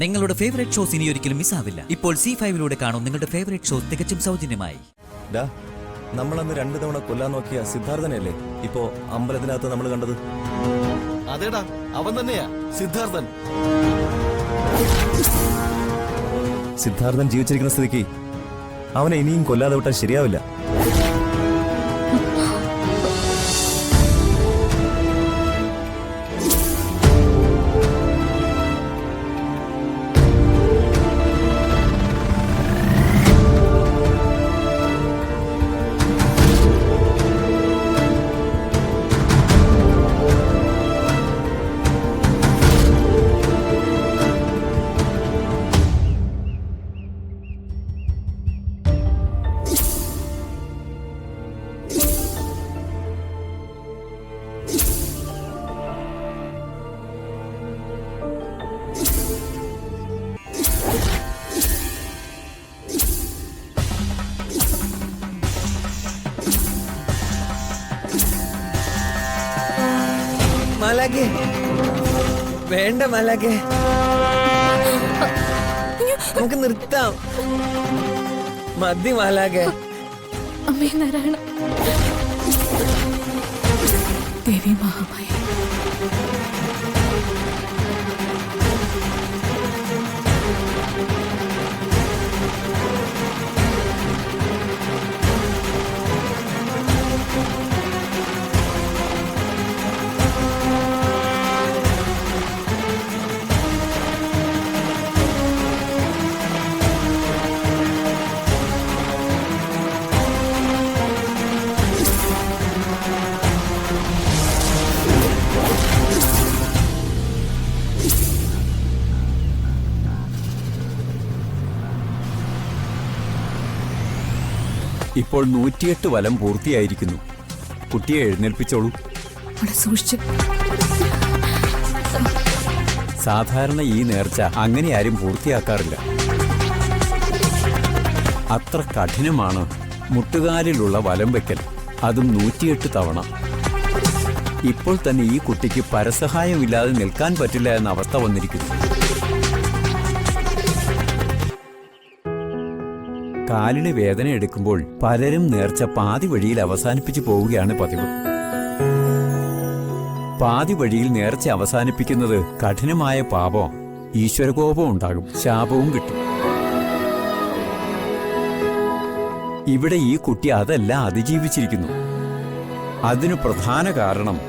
നിങ്ങളുടെ favourite shows ഇനി ഒരിക്കലും മിസ്സാവില്ല. ഇപ്പോൾ C5 കാണും നിങ്ങളുടെ ഫേവറേറ്റ് ഷോസ് തികച്ചും സൗജന്യമായി. നമ്മളന്ന് 2 തവണ കൊല്ലാൻ നോക്കിയ സിദ്ധാർത്ഥനല്ലേ ഇപ്പോ അമ്പലത്തിനകത്ത് നമ്മൾ കണ്ടത്? അതേടാ, അവൻ തന്നെയാ സിദ്ധാർത്ഥൻ. സിദ്ധാർത്ഥൻ ജീവിച്ചിരിക്കുന്ന സ്ഥിതിക്ക് അവനെ ഇനിയും കൊല്ലാതെ വിട്ടാൽ ശരിയാവില്ല. മലകെ വേണ്ട, മലകെ നമുക്ക് നിർത്താം. മതി മലകെ. അമ്മേ നാരായണ, ദേവി മഹാമായ, ഇപ്പോൾ 108 വലം പൂർത്തിയായിരിക്കുന്നു. കുട്ടിയെ എഴുന്നേൽപ്പിച്ചോളൂ. സൂക്ഷിച്ചു. സാധാരണ ഈ നേർച്ച അങ്ങനെ ആരും പൂർത്തിയാക്കാറില്ല. അത്ര കഠിനമാണ് മുട്ടുകാലിലുള്ള വലം വയ്ക്കൽ, അതും 108 തവണ. ഇപ്പോൾ തന്നെ ഈ കുട്ടിക്ക് പരസഹായമില്ലാതെ നിൽക്കാൻ പറ്റില്ല എന്ന അവസ്ഥ വന്നിരിക്കുന്നു. കാലിന് വേദന എടുക്കുമ്പോൾ പലരും നേർച്ച പാതി വഴിയിൽ അവസാനിപ്പിച്ചു പോവുകയാണ് പതിവ്. പാതി വഴിയിൽ നേർച്ച അവസാനിപ്പിക്കുന്നത് കഠിനമായ പാപം, ഈശ്വരകോപം ഉണ്ടാകും, ശാപവും കിട്ടും. ഇവിടെ ഈ കുട്ടി അതെല്ലാം അതിജീവിച്ചിരിക്കുന്നു. അതിനു പ്രധാന കാരണം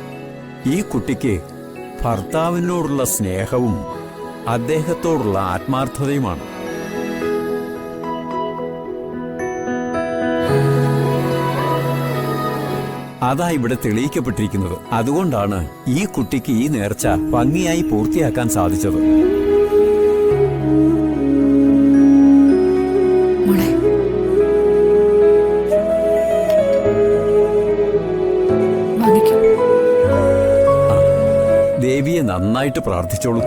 ഈ കുട്ടിക്ക് ഭർത്താവിനോടുള്ള സ്നേഹവും അദ്ദേഹത്തോടുള്ള ആത്മാർത്ഥതയുമാണ്. അതാ ഇവിടെ തെളിയിക്കപ്പെട്ടിരിക്കുന്നത്. അതുകൊണ്ടാണ് ഈ കുട്ടിക്ക് ഈ നേർച്ച ഭംഗിയായി പൂർത്തിയാക്കാൻ സാധിച്ചത്. ദേവിയെ നന്നായിട്ട് പ്രാർത്ഥിച്ചോളൂ.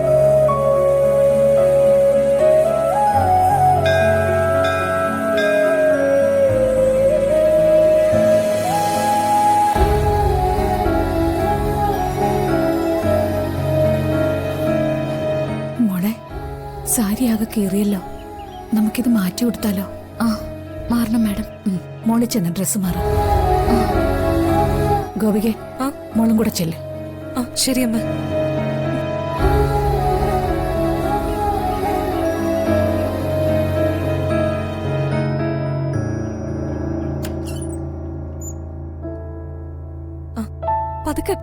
സാരിയാകെ കീറിയല്ലോ, നമുക്കിത് മാറ്റി കൊടുത്താലോ? മാറണം മാഡം. മോളിൽ ചെന്ന് ഡ്രസ്സ് മാറാം. ഗോപികെ, മോളും കൂടെ ചെല്ല്. ശരി അമ്മ. പതുക്കെ.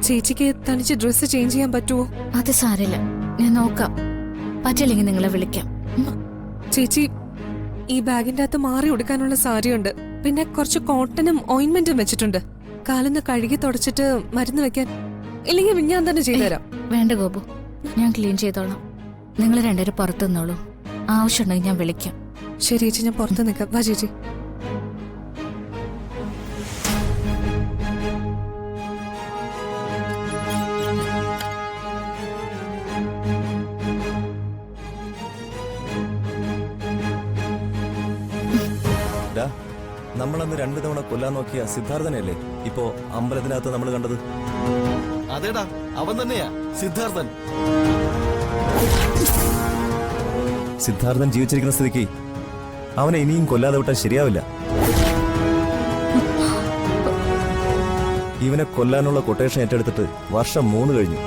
ചേച്ചിക്ക് തനിച്ച് ഡ്രസ്സ് ചേഞ്ച് ചെയ്യാൻ പറ്റുമോ? അത് സാരില്ല, ഞാൻ നോക്കാം. പറ്റില്ലെങ്കിൽ നിങ്ങളെ വിളിക്കാം. ചേച്ചി, ഈ ബാഗിന്റെ അകത്ത് മാറി ഉടുക്കാനുള്ള സാരിയുണ്ട്. പിന്നെ കുറച്ച് കോട്ടനും ഓയിന്റ്മെന്റും വെച്ചിട്ടുണ്ട്. കാലൊന്ന് കഴുകി തുടച്ചിട്ട് മരുന്ന് വെക്കാൻ. ഇല്ലെങ്കിൽ ഞാൻ തന്നെ ചെയ്തുതരാം. വേണ്ട ഗോപു, ഞാൻ ക്ലീൻ ചെയ്തോളാം. നിങ്ങൾ രണ്ടുപേരും പുറത്തു നിന്നോളൂ. ആവശ്യമുണ്ടെങ്കിൽ ഞാൻ വിളിക്കാം. ശരി ചേച്ചി, ഞാൻ പുറത്ത് നിൽക്കാം. വാ ചേച്ചി. നമ്മളന്ന് 2 തവണ കൊല്ലാൻ നോക്കിയ സിദ്ധാർത്ഥനെയല്ലേ ഇപ്പോ അമ്പലത്തിനകത്ത് നമ്മൾ കണ്ടത്? അതേടാ, അവൻ തന്നെയാ സിദ്ധാർത്ഥൻ. സിദ്ധാർത്ഥൻ ജീവിച്ചിരിക്കുന്ന സ്ഥിതിക്ക് അവനെ ഇനിയും കൊല്ലാതെ വിട്ടാൽ ശരിയാവില്ല. ഇവനെ കൊല്ലാനുള്ള കൊട്ടേഷൻ ഏറ്റെടുത്തിട്ട് വർഷം 3 കഴിഞ്ഞു.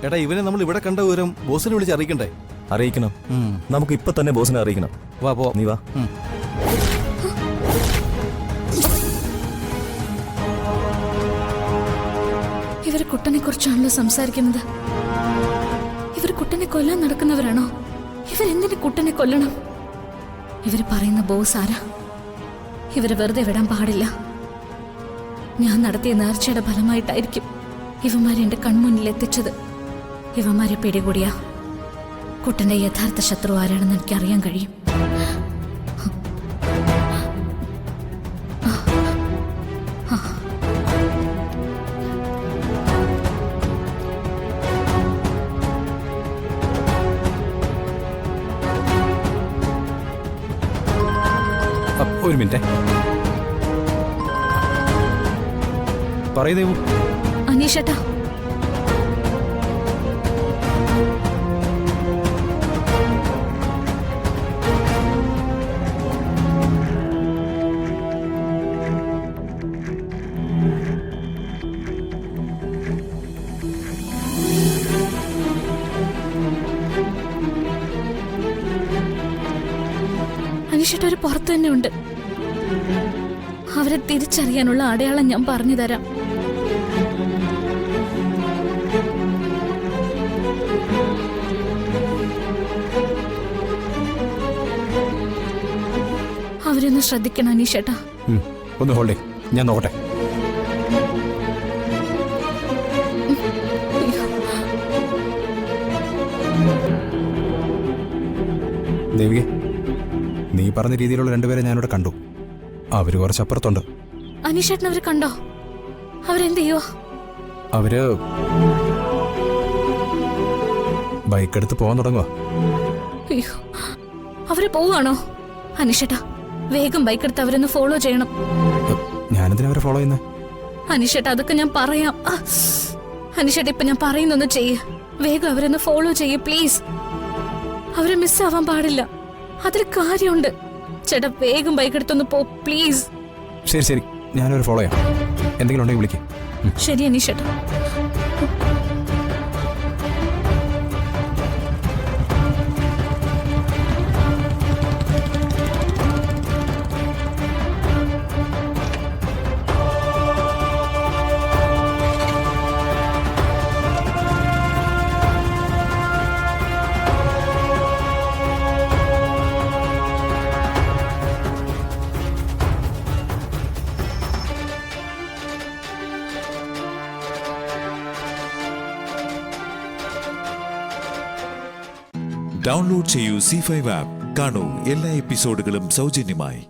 എടാ, ഇവനെ നമ്മൾ ഇവിടെ കണ്ട വിവരം ബോസിനെ വിളിച്ച് അറിയിക്കണ്ടേ? അറിയിക്കണം. നമുക്ക് ഇപ്പൊ തന്നെ ബോസിനെ അറിയിക്കണം. വാ പോ. നീ വാ. ഇവർ കുട്ടനെ കുറിച്ചാണല്ലോ സംസാരിക്കുന്നത്. ഇവർ കുട്ടനെ കൊല്ലാൻ നടക്കുന്നവരാണോ? ഇവരെന്തിന് കുട്ടനെ കൊല്ലണം? ഇവർ പറയുന്ന ബോസ് ആരാ? ഇവരെ വെറുതെ വിടാൻ പാടില്ല. ഞാൻ നടത്തിയ നേർച്ചയുടെ ഫലമായിട്ടായിരിക്കും ഇവന്മാരെ എന്റെ കൺമുന്നിൽ എത്തിച്ചത്. ഇവന്മാരെ പിടികൂടിയാ കുട്ടന്റെ യഥാർത്ഥ ശത്രു ആരാണെന്ന് എനിക്കറിയാൻ കഴിയും. ഒരു മിനിറ്റ് പറയുന്നേ. അനീഷേട്ടാ, അനീഷേട്ട ഒരു പുറത്ത് തന്നെ ഉണ്ട്. അവരെ തിരിച്ചറിയാനുള്ള അടയാളം ഞാൻ പറഞ്ഞു തരാം. അവരൊന്ന് ശ്രദ്ധിക്കണം അനീഷേട്ടാ. ഒന്ന് ഹോൾഡേ, ഞാൻ നോക്കട്ടെ. ദേവികെ, നീ പറഞ്ഞ രീതിയിലുള്ള 2 പേരെ ഞാനിവിടെ കണ്ടു. അവര് കുറച്ചപ്പുറത്തുണ്ട്. അനീഷേട്ടൻ അവരെ കണ്ടോ? അവരെന്ത് ചെയ്യോ? അവര് ബൈക്ക് എടുത്ത് പോകാൻ തുടങ്ങുക. അയ്യോ, അവര് പോവാണോ? അനീഷേട്ടാ, വേഗം ബൈക്ക് എടുത്ത് അവരൊന്ന് ഫോളോ ചെയ്യണം. ഞാനെന്തിനാ അവരെ ഫോളോ ചെയ്യുന്നത്? അനീഷേട്ടാ, അതൊക്കെ ഞാൻ പറയാം. അനീഷേട്ടാ, ഇപ്പൊ ഞാൻ പറയുന്നൊന്ന് ചെയ്യ്. വേഗം അവരൊന്ന് ഫോളോ ചെയ്യ് പ്ലീസ്. അവരെ മിസ്സാവാൻ പാടില്ല. അതിൽ കാര്യമുണ്ട്. ചേട്ടാ, വേഗം ബൈക്ക് എടുത്തൊന്ന് പോ പ്ലീസ്. ശരി ശരി, ഞാനവരെ ഫോളോ ചെയ്യാം. എന്തെങ്കിലും ഉണ്ടെങ്കിൽ വിളിക്കും. ശരി അനീഷേട്ടാ. ഡൗൺലോഡ് ചെയ്യൂ C5 ആപ്പ്. കാണൂ എല്ലാ എപ്പിസോഡുകളും സൗജന്യമായി.